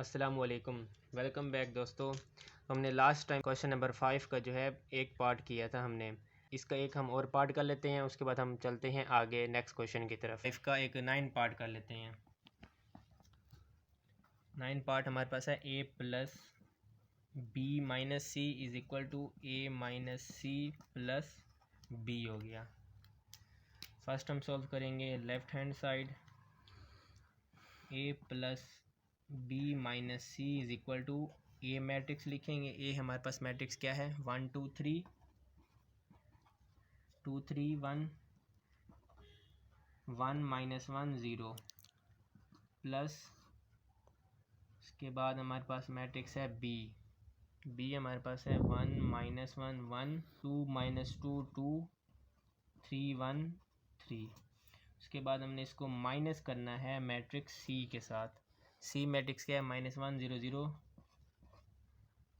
अस्सलामुअलैकुम। Welcome back दोस्तों। हमने लास्ट टाइम क्वेश्चन नंबर 5 का जो है एक पार्ट किया था हमने। इसका एक हम और पार्ट कर लेते हैं, उसके बाद हम चलते हैं आगे नेक्स्ट क्वेश्चन की तरफ। इसका एक 9 पार्ट कर लेते हैं। 9 पार्ट हमारे पास है a plus B minus C is equal to A minus C plus B हो गया। फर्स्ट हम सॉल्व करेंगे left hand side. a plus B minus C is equal to A matrix लिखेंगे। ए हमारे पास मैट्रिक्स क्या है, 1 2 3 2 3 1 1 माइनस 1 0 प्लस उसके बाद हमारे पास मैट्रिक्स है बी। बी हमारे पास है 1 माइनस 1 1 2 माइनस 2 2 3 1 3। उसके बाद हमने इसको माइनस करना है मैट्रिक्स सी के साथ। सी मैट्रिक्स क्या है, माइनस 1 0 0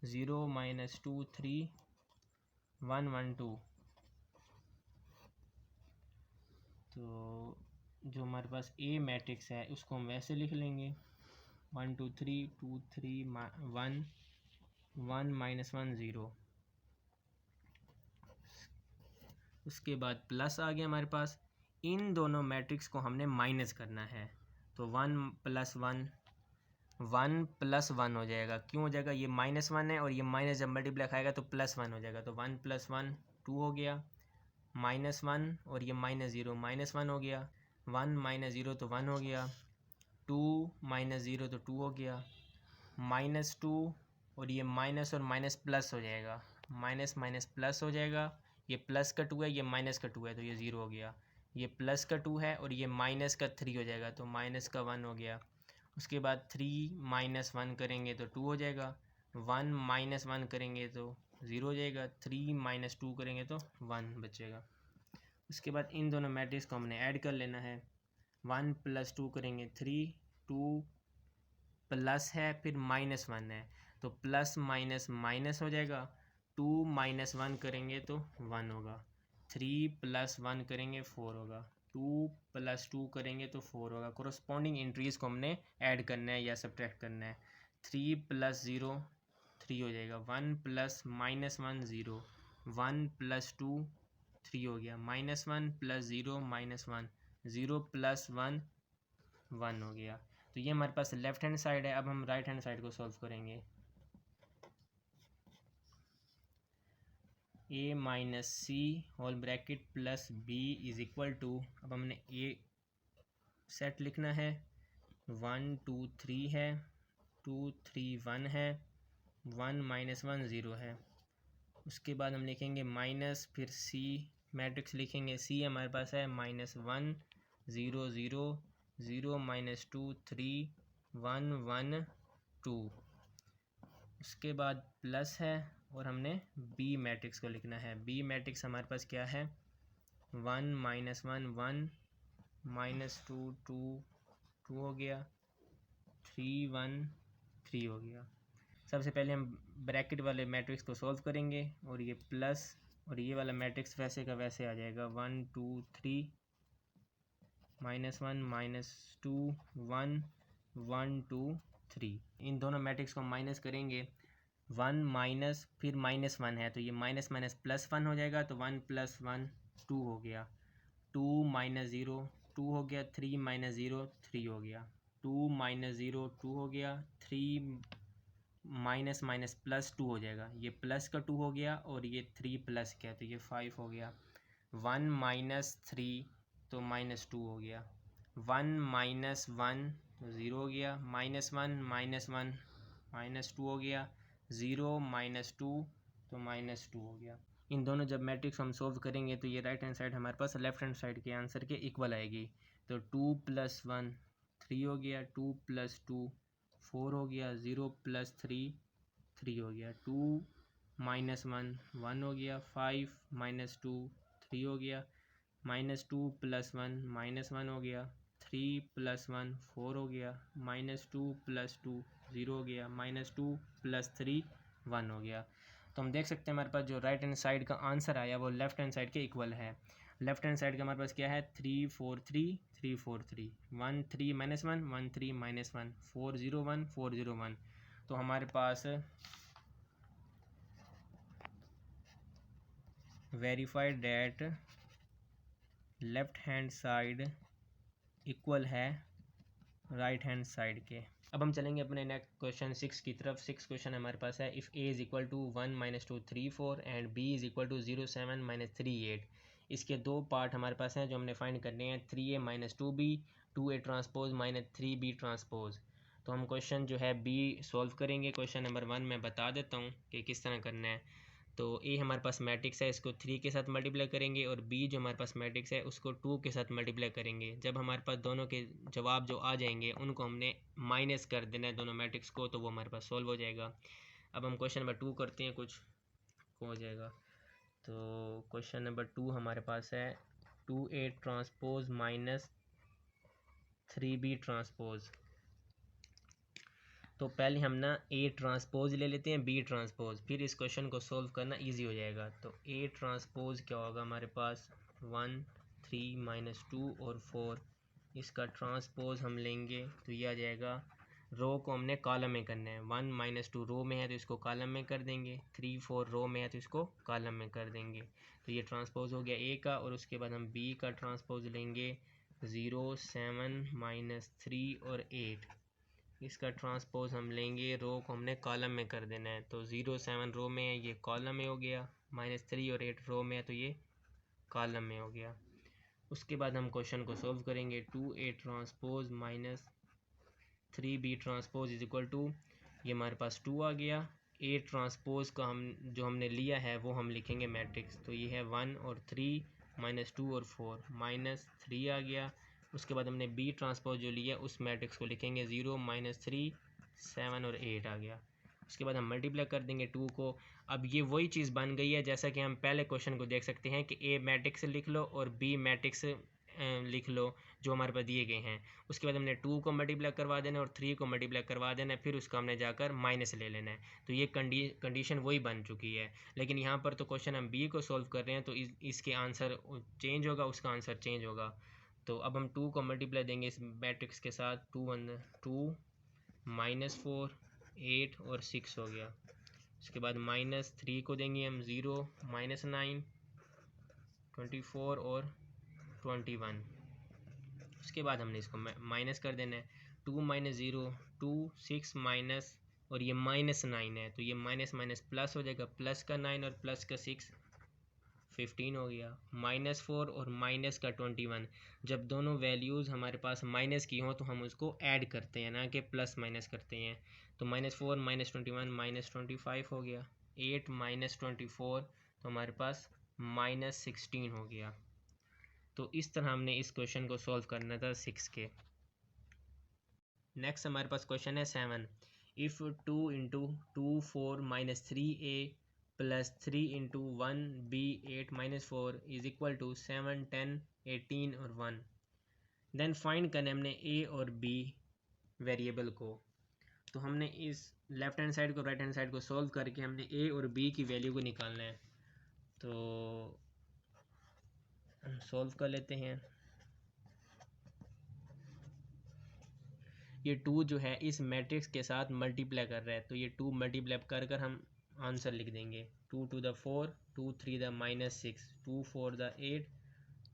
0 माइनस 2 3 1 1 2। तो जो हमारे पास ए मैट्रिक्स है उसको हम वैसे लिख लेंगे 1 2 3 2 3 1 1 माइनस 1 0। उसके बाद प्लस आ गया हमारे पास। इन दोनों मैट्रिक्स को हमने माइनस करना है, तो 1 प्लस 1 1 प्लस 1 हो जाएगा। क्यों हो जाएगा, ये माइनस 1 है और ये माइनस जब मल्टीप्लाई खाएगा तो प्लस 1 हो जाएगा। तो 1 प्लस 1 2 हो गया, माइनस 1 और ये माइनस 0 माइनस 1 हो गया, 1 माइनस 0 तो 1 हो गया, 2 माइनस 0 तो 2 हो गया, माइनस 2 और ये माइनस और माइनस प्लस हो जाएगा, माइनस माइनस प्लस हो जाएगा। ये प्लस का 2 है, ये माइनस का 2 है, तो ये 0 हो गया। ये प्लस का 2 है और ये माइनस का 3 हो जाएगा, तो माइनस का 1 हो गया। उसके बाद 3 माइनस 1 करेंगे तो 2 हो जाएगा, 1 माइनस 1 करेंगे तो 0 हो जाएगा, 3 माइनस 2 करेंगे तो 1 बचेगा। उसके बाद इन दोनों मैट्रिक्स को हमने ऐड कर लेना है। 1 प्लस 2 करेंगे 3, 2 प्लस है फिर माइनस 1 है, तो प्लस माइनस माइनस हो जाएगा। 2 माइनस 1 करेंगे तो 1 होगा, 3 प्लस 1 करेंगे 4 होगा, 2 प्लस 2 करेंगे तो 4 होगा। कोरस्पॉन्डिंग एंट्रीज़ को हमने ऐड करना है या सब्ट्रैक्ट करना है। 3 प्लस 0 3 हो जाएगा, 1 प्लस माइनस 1 0, 1 प्लस 2 3 हो गया, माइनस 1 प्लस 0 माइनस 1 0 प्लस 1 1 हो गया। तो ये हमारे पास लेफ्ट हैंड साइड है। अब हम राइट हैंड साइड को सॉल्व करेंगे। a minus C whole bracket plus b is equal to, अब हमने a सेट लिखना है, 1 2 3 है, 2 3 1 है, 1 माइनस 1 0 है। उसके बाद हम लिखेंगे माइनस, फिर c मैट्रिक्स लिखेंगे। c हमारे पास है माइनस 1 0 0 0 माइनस 2 3 1 1 2। उसके बाद प्लस है और हमने बी मैट्रिक्स को लिखना है। बी मैट्रिक्स हमारे पास क्या है, 1 माइनस 1 1 माइनस 2 2 2 हो गया, 3 1 3 हो गया। सबसे पहले हम ब्रैकेट वाले मैट्रिक्स को सॉल्व करेंगे और ये प्लस और ये वाला मैट्रिक्स वैसे का वैसे आ जाएगा, 1 2 3 माइनस 1 माइनस 2 1 1 2 3। इन दोनों मैट्रिक्स को माइनस करेंगे, 1 माइनस फिर माइनस 1 है, तो ये माइनस माइनस प्लस 1 हो जाएगा, तो 1 प्लस 1 2 हो गया, 2 माइनस 0 2 हो गया, 3 माइनस 0 3 हो गया, 2 माइनस 0 2 हो गया, 3 माइनस माइनस प्लस 2 हो जाएगा, ये प्लस का 2 हो गया और ये 3 प्लस क्या, तो ये 5 हो गया। 1 माइनस 3 तो माइनस 2 हो गया, 1 माइनस 1 तो 0 हो गया, माइनस 1 माइनस 1 माइनस 2 हो गया, 0 माइनस 2 तो माइनस 2 हो गया। इन दोनों जब मैट्रिक्स हम सोल्व करेंगे तो ये राइट हैंड साइड हमारे पास लेफ्ट हैंड साइड के आंसर के इक्वल आएगी। तो 2 प्लस 1 3 हो गया, 2 प्लस 2 4 हो गया, 0 प्लस 3 3 हो गया, 2 माइनस 1 1 हो गया, 5 माइनस 2 3 हो गया, माइनस 2 प्लस 1 माइनस 1 हो गया, 3 प्लस 1 4 हो गया, माइनस 2 प्लस 2 0 हो गया, माइनस 2 प्लस 3 1 हो गया। तो हम देख सकते हैं हमारे पास जो राइट हैंड साइड का आंसर आया वो लेफ्ट हैंड साइड के इक्वल है। लेफ्ट हैंड साइड का हमारे पास क्या है 3 4 3 3 4 3 1 3 -1 1 3 -1 4 0 1 4 0 1। तो हमारे पास verified that left hand side equal है राइट हैंड साइड के। अब हम चलेंगे अपने नेक्स्ट क्वेश्चन 6 की तरफ। 6 क्वेश्चन हमारे पास है if A is equal to 1 - 2 3 4 and B is equal to 0 7 - 3 8। इसके दो पार्ट हमारे पास हैं जो हमने फाइंड करने हैं 3a - 2b 2a transpose - 3b transpose. तो हम क्वेश्चन जो है बी सॉल्व करेंगे। क्वेश्चन नंबर 1 मैं बता देता हूँ कि किस तरह करना है। तो ए हमारे पास मैट्रिक्स है, इसको 3 के साथ मल्टीप्लाई करेंगे और बी जो हमारे पास मैट्रिक्स है उसको 2 के साथ मल्टीप्लाई करेंगे। जब हमारे पास दोनों के जवाब जो आ जाएंगे उनको हमने माइनस कर देना है दोनों मैट्रिक्स को, तो वो हमारे पास सॉल्व हो जाएगा। अब हम क्वेश्चन नंबर 2 करते हैं, कुछ हो जाएगा। तो क्वेश्चन नंबर 2 हमारे पास है 2a ट्रांसपोज - 3b ट्रांसपोज। तो पहले हम ना ए ट्रांसपोज ले लेते हैं बी ट्रांसपोज, फिर इस क्वेश्चन को सॉल्व करना इजी हो जाएगा। तो ए ट्रांसपोज क्या होगा हमारे पास 1 3 - 2 और 4, इसका ट्रांसपोज हम लेंगे तो ये आ जाएगा। रो को हमने कॉलम में करना है, 1 - 2 रो में है तो इसको कॉलम में कर देंगे, 3 4 रो में है तो इसको कॉलम में कर देंगे। तो ये ट्रांसपोज हो गया ए का। और उसके बाद हम बी का ट्रांसपोज लेंगे 0 7 - 3 और 8, इसका ट्रांसपोज हम लेंगे, रो को हमने कॉलम में कर देना है। तो 0 7 रो में है ये कॉलम में हो गया, -3 और 8 रो में है तो ये कॉलम में हो गया। उसके बाद हम क्वेश्चन को सॉल्व करेंगे 2a transpose -3b transpose is equal to, ये हमारे पास 2 आ गया। ए ट्रांसपोज का हम जो हमने लिया है वो हम लिखेंगे मैट्रिक्स, तो ये है 1 और 3 -2 और 4 -3 आ गया। उसके बाद हमने बी ट्रांसपोज जो लिया उस मैट्रिक्स को लिखेंगे 0 -3 7 और 8 आ गया। उसके बाद हम मल्टीप्लाई कर देंगे 2 को। अब ये वही चीज़ बन गई है जैसा कि हम पहले क्वेश्चन को देख सकते हैं कि ए मैट्रिक्स लिख लो और बी मैट्रिक्स लिख लो जो हमारे पास दिए गए हैं। उसके बाद हमने 2 को मल्टीप्लाई करवा देना है और 3 को मल्टीप्लाई करवा देना है, फिर उसका हमने जाकर माइनस ले लेना है। तो ये कंडीशन वही बन चुकी है। लेकिन यहाँ पर तो क्वेश्चन हम बी को सॉल्व कर रहे हैं तो इसके आंसर चेंज होगा, उसका आंसर चेंज होगा। तो अब हम 2 को मल्टीप्लाई देंगे इस मैट्रिक्स के साथ, 2 -4 8 और 6 हो गया। उसके बाद -3 को देंगे हम 0 -9 24 और 21। उसके बाद हमने इसको माइनस कर देना है, 2 - 0 2 6 माइनस और ये -9 है तो ये माइनस माइनस प्लस हो जाएगा, प्लस का 9 और प्लस का 6 15 हो गया। -4 और माइनस का 21, जब दोनों वैल्यूज़ हमारे पास माइनस की हों तो हम उसको ऐड करते हैं ना कि प्लस माइनस करते हैं। तो -4 -21 -25 हो गया। 8 -24 तो हमारे पास -16 हो गया। तो इस तरह हमने इस क्वेश्चन को सॉल्व करना था 6 के। नेक्स्ट हमारे पास क्वेश्चन है 7। If 2 × 2 4 -3a + 3 × 1b 8 -4 is equal to 7 10 18 और 1। देन फाइंड करना हमने a और b वेरिएबल को। तो हमने इस लेफ्ट हैंड साइड को राइट हैंड साइड को सॉल्व करके हमने a और b की वैल्यू को निकालना है। तो हम सॉल्व कर लेते हैं। ये 2 जो है इस मैट्रिक्स के साथ मल्टीप्लाई कर रहा है तो ये 2 मल्टीप्लाई कर कर हम आंसर लिख देंगे। 2 to the 4 2 3 the -6 2 4 the 8,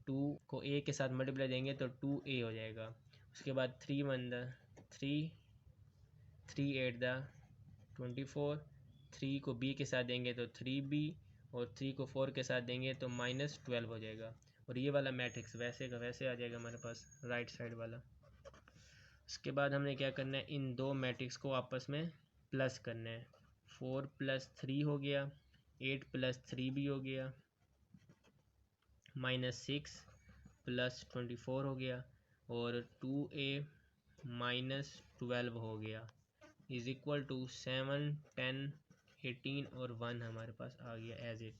2 को a के साथ मल्टीप्लाई देंगे तो 2a हो जाएगा। उसके बाद 3 1 the 3 3 8 the 24, 3 को b के साथ देंगे तो 3b और 3 को 4 के साथ देंगे तो -12 हो जाएगा। और ये वाला मैट्रिक्स वैसे का वैसे आ जाएगा हमारे पास राइट साइड वाला। उसके बाद हमने क्या करना है, इन दो मैट्रिक्स को आपस में प्लस करना है। 4 + 3 हो गया, 8 + 3 भी हो गया, -6 + 24 हो गया और 2a - 12 हो गया इज इक्वल टू 7 10 18 और 1 हमारे पास आ गया एज इट।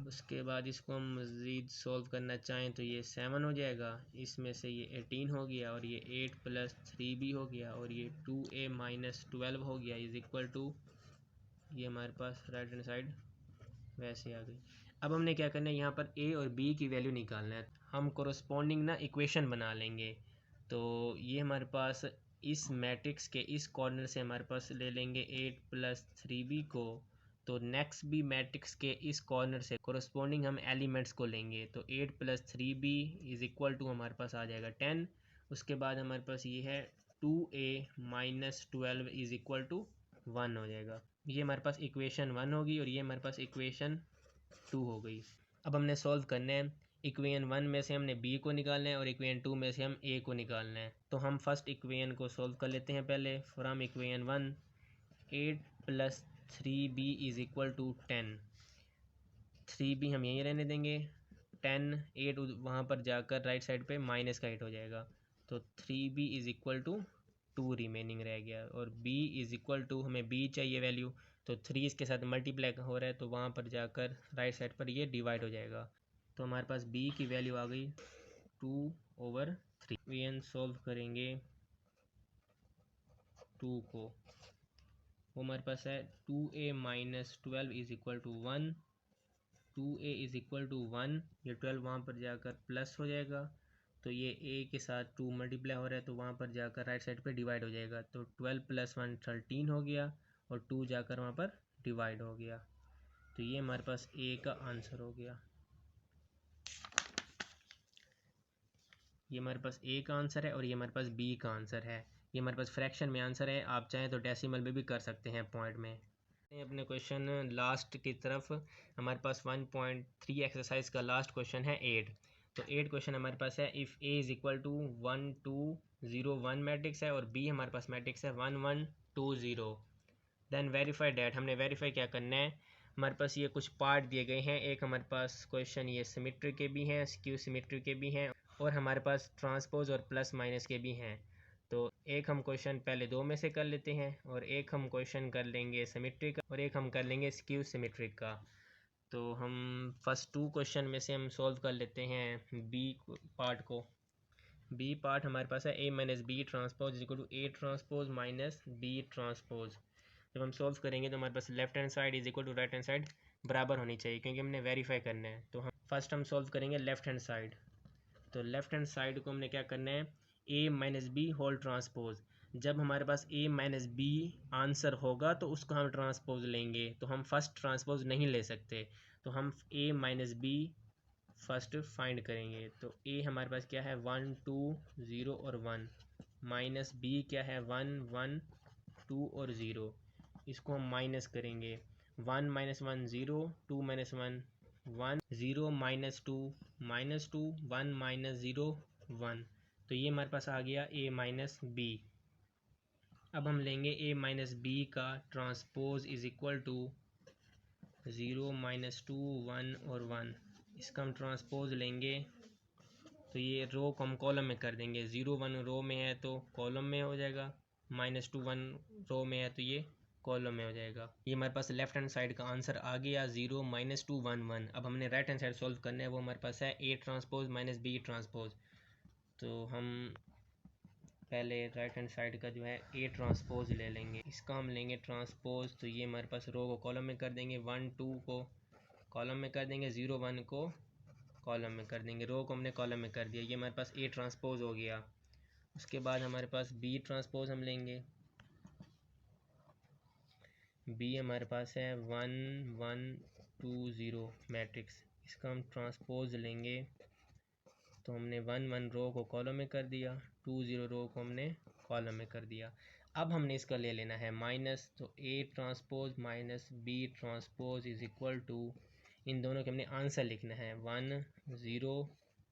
उसके बाद इसको हम मज़ीद सॉल्व करना चाहें तो ये 7 हो जाएगा, इसमें से ये 18 हो गया और ये 8 + 3 भी हो गया और ये 2a - 12 हो गया इज इक्वल टू, ये हमारे पास राइट हैंड साइड वैसे आ गई। अब हमने क्या करना है, यहाँ पर ए और बी की वैल्यू निकालना है। हम कोरस्पॉन्डिंग ना इक्वेशन बना लेंगे। तो ये हमारे पास इस मैट्रिक्स के इस कॉर्नर से हमारे पास ले लेंगे 8+3b को। तो नेक्स्ट भी मैट्रिक्स के इस कॉर्नर से कोरस्पॉन्डिंग हम एलिमेंट्स को लेंगे। तो 8+3b इज इक्वल टू हमारे पास आ जाएगा 10। उसके बाद हमारे पास ये है 2a-12 इज इक्वल टू 1 हो जाएगा। ये हमारे पास इक्वेशन 1 होगी और ये हमारे पास इक्वेशन 2 हो गई। अब हमने सॉल्व करना है। इक्वेशन 1 में से हमने b को निकालना है और इक्वेशन 2 में से हम a को निकालना है। तो हम फर्स्ट इक्वेशन को सॉल्व कर लेते हैं पहले। From equation 1 8+3b is equal to 10। 3b हम यहीं रहने देंगे। 10 8 वहाँ पर जाकर राइट साइड पे माइनस का 8 हो जाएगा। तो 3b is equal to 2 remaining रह गया। और b इज इक्वल टू, हमें b चाहिए वैल्यू, तो 3 इसके साथ मल्टीप्लाई हो रहा है तो वहाँ पर जाकर राइट साइड पर ये डिवाइड हो जाएगा। तो हमारे पास b की वैल्यू आ गई 2/3। वी सॉल्व करेंगे 2 को, वो हमारे पास है 2a-12 is equal to 1। 2a is equal to 1, ये 12 वहाँ पर जाकर प्लस हो जाएगा। तो ये a के साथ 2 मल्टीप्लाई हो रहा है तो वहाँ पर जाकर राइट साइड पे डिवाइड हो जाएगा। तो 12 + 1 13 हो गया और 2 जाकर वहाँ पर डिवाइड हो गया। तो ये हमारे पास a का आंसर हो गया। ये हमारे पास a का आंसर है और ये हमारे पास b का आंसर है। ये हमारे पास फ्रैक्शन में आंसर है। आप चाहें तो डेसिमल में भी कर सकते हैं पॉइंट में। अपने क्वेश्चन लास्ट की तरफ, हमारे पास 1.3 एक्सरसाइज का लास्ट क्वेश्चन है 8। तो 8 क्वेश्चन हमारे पास है। If a is equal to 1 2 0 1 matrix है और b हमारे पास मैट्रिक्स है 1 1 2 0, देन वेरीफाई डैट। हमने वेरीफाई क्या करना है, हमारे पास ये कुछ पार्ट दिए गए हैं। एक हमारे पास क्वेश्चन ये सिमेट्री के भी हैं, स्क्यू सिमेट्री के भी हैं और हमारे पास ट्रांसपोज और प्लस माइनस के भी हैं। तो एक हम क्वेश्चन पहले 2 में से कर लेते हैं और एक हम क्वेश्चन कर लेंगे सिमेट्री का और एक हम कर लेंगे स्क्यू सिमेट्रिक का। तो हम फर्स्ट 2 क्वेश्चन में से हम सॉल्व कर लेते हैं बी पार्ट को। बी पार्ट हमारे पास है a-b transpose is equal to a transpose minus b transpose. जब हम सॉल्व करेंगे तो हमारे पास left hand side is equal to right hand side बराबर होनी चाहिए क्योंकि हमने वेरीफाई करना है। तो हम फर्स्ट हम सॉल्व करेंगे लेफ्ट हैंड साइड। तो लेफ्ट हैंड साइड को हमने क्या करना है, a-b होल ट्रांसपोज। जब हमारे पास a-b आंसर होगा तो उसको हम ट्रांसपोज लेंगे। तो हम फर्स्ट ट्रांसपोज नहीं ले सकते, तो हम a-b फर्स्ट फाइंड करेंगे। तो a हमारे पास क्या है 1 2 0 और 1, माइनस b क्या है 1 1 2 और 0। इसको हम माइनस करेंगे। 1 - 1 0, 2 - 1 1, 0 - 2 -2, 1 - 0 1। तो ये हमारे पास आ गया a-b। अब हम लेंगे a-b का ट्रांसपोज इज इक्वल टू 0 - 2 1 और 1। इसका हम ट्रांसपोज लेंगे तो ये रो को हम कॉलम में कर देंगे। 0 1 रो में है तो कॉलम में हो जाएगा, -2 1 रो में है तो ये कॉलम में हो जाएगा। ये हमारे पास लेफ्ट हैंड साइड का आंसर आ गया 0 - 2 1 1। अब हमने राइट हैंड साइड सॉल्व करना है, वो हमारे पास है a transpose minus b transpose. तो हम पहले राइट हैंड साइड का जो है a ट्रांसपोज ले लेंगे। इसका हम लेंगे ट्रांसपोज। तो ये हमारे पास रो को कॉलम में कर देंगे, 1 2 को कॉलम में कर देंगे, 0 1 को कॉलम में कर देंगे, रो को हमने कॉलम में कर दिया। ये हमारे पास a ट्रांसपोज हो गया। उसके बाद हमारे पास b ट्रांसपोज हम लेंगे। b हमारे पास है 1 1 2 0 मैट्रिक्स। इसका हम ट्रांसपोज लेंगे तो हमने 1 1 रो को कॉलम में कर दिया, 2 0 रो को हमने कॉलम में कर दिया। अब हमने इसका ले लेना है माइनस। तो a transpose minus b transpose is equal to, इन दोनों के हमने आंसर लिखना है 1 0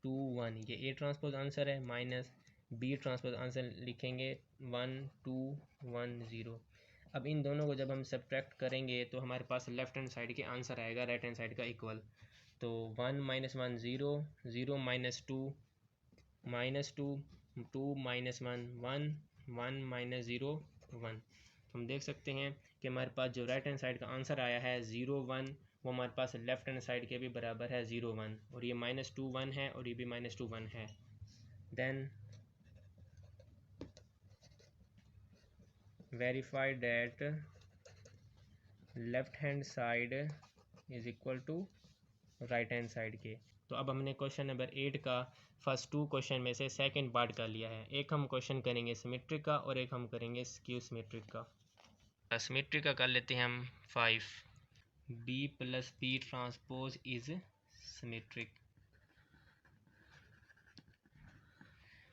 2 1। ये a ट्रांसपोज आंसर है, माइनस b ट्रांसपोज आंसर लिखेंगे 1 2 1 0। अब इन दोनों को जब हम सब्ट्रैक्ट करेंगे तो हमारे पास लेफ्ट हैंड साइड के आंसर आएगा राइट हैंड साइड का इक्वल। तो 1 - 1 0 0 - 2 -2 2 - 1 1 1 - 0 1। हम देख सकते हैं कि हमारे पास जो राइट हैंड साइड का आंसर आया है 0 1, वो हमारे पास लेफ्ट हैंड साइड के भी बराबर है 0 1। और ये -2 1 है और ये भी -2 1 है। Then verify that left hand side is equal to right hand side के। तो अब हमने क्वेश्चन नंबर 8 का फर्स्ट 2 क्वेश्चन में से सेकंड पार्ट कर लिया है। एक हम क्वेश्चन करेंगे सिमेट्रिक का और एक हम करेंगे स्क्यू सिमेट्रिक का। सिमेट्रिक का कर लेते हैं हम 5। B plus B transpose is symmetric.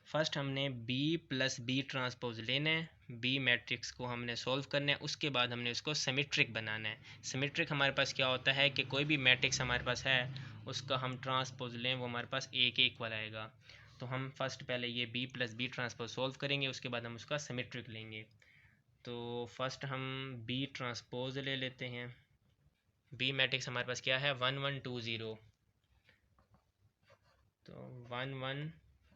First हमने बी प्लस बी ट्रांसपोज लेना है, बी मैट्रिक्स को हमने सॉल्व करना है, उसके बाद हमने उसको सिमेट्रिक बनाना है। सिमेट्रिक हमारे पास क्या होता है कि कोई भी मैट्रिक्स हमारे पास है उसका हम ट्रांसपोज लें वो हमारे पास ए के इक्वल आएगा। तो हम फर्स्ट पहले ये B plus B transpose solve करेंगे, उसके बाद हम उसका सिमेट्रिक लेंगे। तो फर्स्ट हम बी ट्रांसपोज ले लेते हैं। बी मैट्रिक्स हमारे पास क्या है 1 1 2 0। तो 1 1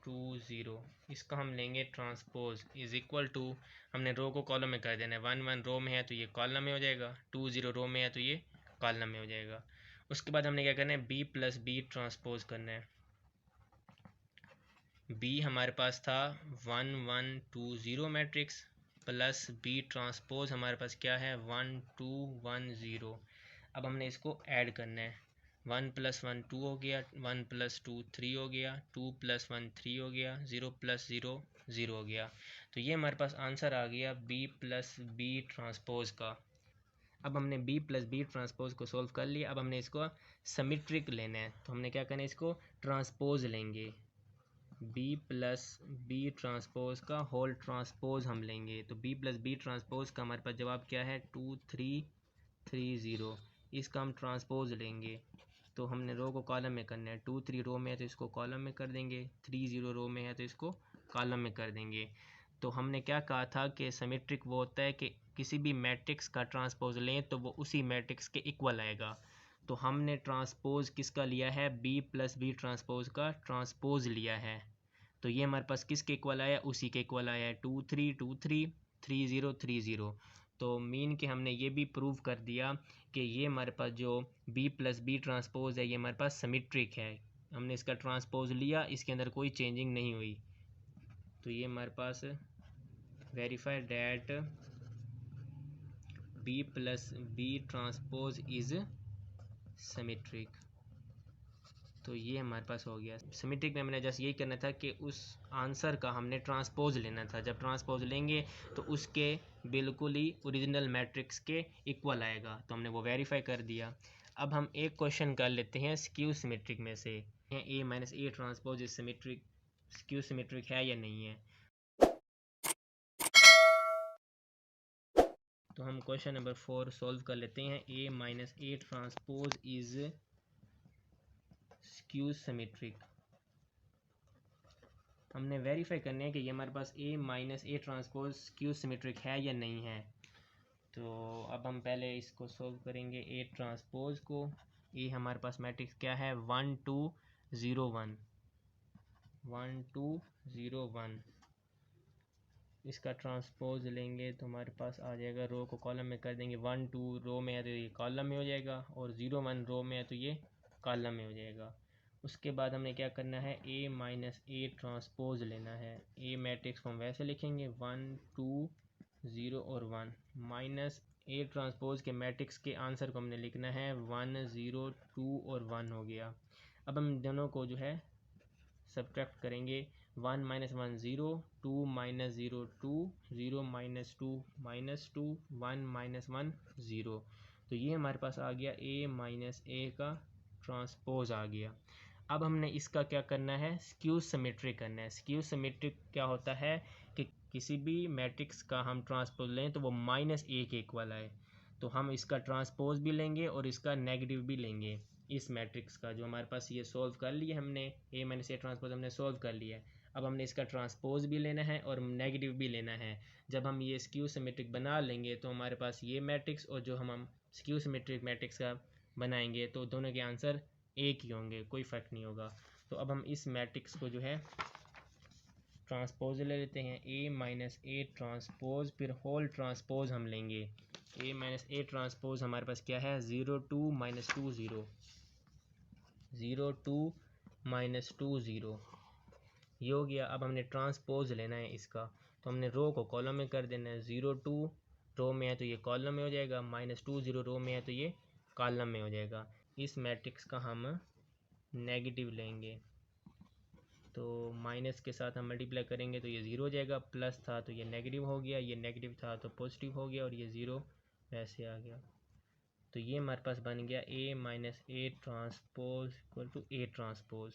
2 0 इसका हम लेंगे ट्रांसपोज इज इक्वल टू, हमने रो को कॉलम में कर देना है। 1 1 रो में है तो ये कॉलम में हो जाएगा, 2 0 रो में है तो ये कॉलम में हो जाएगा। उसके बाद हमने क्या करना है बी प्लस बी ट्रांसपोज करना है। बी हमारे पास था 1 1 2 0 मैट्रिक्स प्लस बी ट्रांसपोज हमारे पास क्या है 1 2 1 0। अब हमने इसको ऐड करना है। 1 + 1 2 हो गया, 1 + 2 3 हो गया, 2 + 1 3 हो गया, 0 + 0 0 हो गया। तो ये हमारे पास आंसर आ गया बी प्लस बी ट्रांसपोज का। अब हमने बी प्लस बी ट्रांसपोज को सोल्व कर लिया। अब हमने इसको सिमेट्रिक लेना है, तो हमने क्या करना है इसको ट्रांसपोज लेंगे। बी प्लस बी ट्रांसपोज का होल ट्रांसपोज हम लेंगे। तो बी प्लस बी ट्रांसपोज का हमारे पास जवाब क्या है 2 3 3 0। इसका हम ट्रांसपोज लेंगे तो हमने रो को कॉलम में करना है। 2 3 रो में है तो इसको कॉलम में कर देंगे, 3 0 रो में है तो इसको कॉलम में कर देंगे। तो हमने क्या कहा था कि सिमेट्रिक वो होता है कि किसी भी मैट्रिक्स का ट्रांसपोज लें तो वो उसी मैट्रिक्स के इक्वल आएगा। तो हमने ट्रांसपोज किसका लिया है बी प्लस बी ट्रांसपोज का ट्रांसपोज लिया है। तो ये हमारे पास किसके इक्वल आया उसी के इक्वल आया है 2 3 2 3 3 0 3 0। तो मीन के हमने ये भी प्रूव कर दिया कि ये हमारे पास जो बी प्लस बी ट्रांसपोज है ये हमारे पास सिमेट्रिक है। हमने इसका ट्रांसपोज लिया, इसके अंदर कोई चेंजिंग नहीं हुई। तो ये हमारे पास verify that B plus B transpose is symmetric. तो ये हमारे पास हो गया। सिमेट्रिक में हमने जस्ट यही करना था कि उस आंसर का हमने ट्रांसपोज लेना था। जब ट्रांसपोज लेंगे तो उसके बिल्कुल ही ओरिजिनल मैट्रिक्स के इक्वल आएगा। तो हमने वो वेरीफाई कर दिया। अब हम एक क्वेश्चन कर लेते हैं स्क्यू सिमेट्रिक में से, A minus A transpose is symmetric, skew symmetric है या नहीं है। तो हम क्वेश्चन नंबर 4 सॉल्व कर लेते हैं। A minus A transpose is skew symmetric. हमने वेरीफाई करना है कि ये हमारे पास A minus A transpose skew symmetric है या नहीं है। तो अब हम पहले इसको सॉल्व करेंगे ए ट्रांसपोज को। ए हमारे पास मैट्रिक्स क्या है 1 2 0 1 1 2 0 1। इसका ट्रांसपोज लेंगे तो हमारे पास आ जाएगा, रो को कॉलम में कर देंगे। 1 2 रो में है तो ये कॉलम में हो जाएगा और 0 1 रो में है तो ये कॉलम में हो जाएगा। उसके बाद हमने क्या करना है ए माइनस ए ट्रांसपोज लेना है। ए मैट्रिक्स को हम वैसे लिखेंगे 1 2 0 और 1 माइनस ए ट्रांसपोज के मैट्रिक्स के आंसर को हमने लिखना है 1 0 2 और 1 हो गया। अब हम दोनों को जो है सब्ट्रैक्ट करेंगे। 1 - 1 0, 2 - 0 2, 0 - 2 -2, 1 - 1 0। तो ये हमारे पास आ गया ए माइनस ए का ट्रांसपोज आ गया। अब हमने इसका क्या करना है स्क्यू सिमेट्रिक करना है। स्क्यू सिमेट्रिक क्या होता है कि किसी भी मैट्रिक्स का हम ट्रांसपोज लें तो वो -a के इक्वल आए। तो हम इसका ट्रांसपोज भी लेंगे और इसका नेगेटिव भी लेंगे। इस मैट्रिक्स का जो हमारे पास ये सॉल्व कर लिया हमने, ए माइनस ए ट्रांसपोज हमने सॉल्व कर लिया है। अब हमने इसका ट्रांसपोज भी लेना है और नेगेटिव भी लेना है। जब हम ये स्क्यू सिमेट्रिक बना लेंगे तो हमारे पास ये मैट्रिक्स और जो हम स्क्यू सिमेट्रिक मैट्रिक्स का बनाएंगे तो दोनों के आंसर एक ही होंगे, कोई फ़र्क नहीं होगा। तो अब हम इस मैट्रिक्स को जो है ट्रांसपोज ले लेते हैं। ए माइनस ए ट्रांसपोज फिर होल ट्रांसपोज हम लेंगे। ए माइनस ए ट्रांसपोज हमारे पास क्या है 0 2 -2 0, 0 2 -2 0 ये हो गया। अब हमने ट्रांसपोज लेना है इसका, तो हमने रो को कॉलम में कर देना है। 0 2 रो में है तो ये कॉलम में हो जाएगा, -2 0 रो में है तो ये कॉलम में हो जाएगा। इस मैट्रिक्स का हम नेगेटिव लेंगे, तो माइनस के साथ हम मल्टीप्लाई करेंगे तो ये ज़ीरो हो जाएगा, प्लस था तो ये नेगेटिव हो गया, ये नेगेटिव था तो पॉजिटिव हो गया, और ये ज़ीरो वैसे आ गया। तो ये हमारे पास बन गया A minus A transpose equal to A transpose.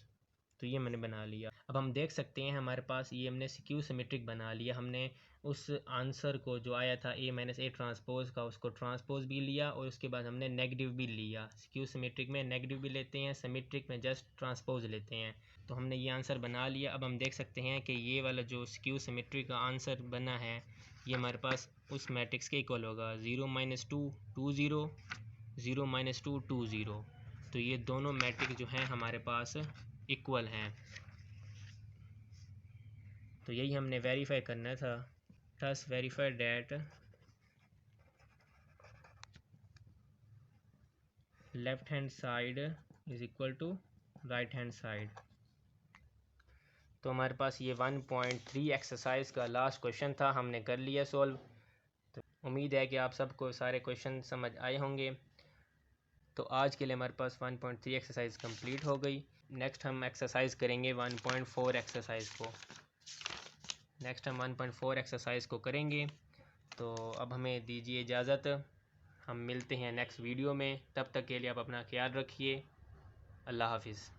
तो ये मैंने बना लिया। अब हम देख सकते हैं हमारे पास ये हमने स्क्यू सिमेट्रिक बना लिया। हमने उस आंसर को जो आया था A माइनस A ट्रांसपोज का, उसको ट्रांसपोज भी लिया और उसके बाद हमने नेगेटिव भी लिया। स्क्यू सिमेट्रिक में नेगेटिव भी लेते हैं, सिमेट्रिक में जस्ट ट्रांसपोज लेते हैं। तो हमने ये आंसर बना लिया। अब हम देख सकते हैं कि ये वाला जो स्क्यू सिमेट्रिक का आंसर बना है ये हमारे पास उस मैट्रिक्स के इक्वल होगा। 0 माइनस 2 2 0, 0 माइनस 2 2 0। तो ये दोनों मैट्रिक्स जो हैं हमारे पास इक्वल हैं। तो यही हमने वेरीफाई करना था। Thus verify that left hand side is equal to right hand side. तो हमारे पास ये 1.3 एक्सरसाइज का लास्ट क्वेश्चन था, हमने कर लिया सॉल्व। तो उम्मीद है कि आप सबको सारे क्वेश्चन समझ आए होंगे। तो आज के लिए हमारे पास 1.3 एक्सरसाइज कंप्लीट हो गई। नेक्स्ट हम एक्सरसाइज करेंगे 1.4 एक्सरसाइज को। नेक्स्ट हम 1.4 एक्सरसाइज को करेंगे। तो अब हमें दीजिए इजाज़त, हम मिलते हैं नेक्स्ट वीडियो में। तब तक के लिए आप अपना ख्याल रखिए। अल्लाह हाफिज़।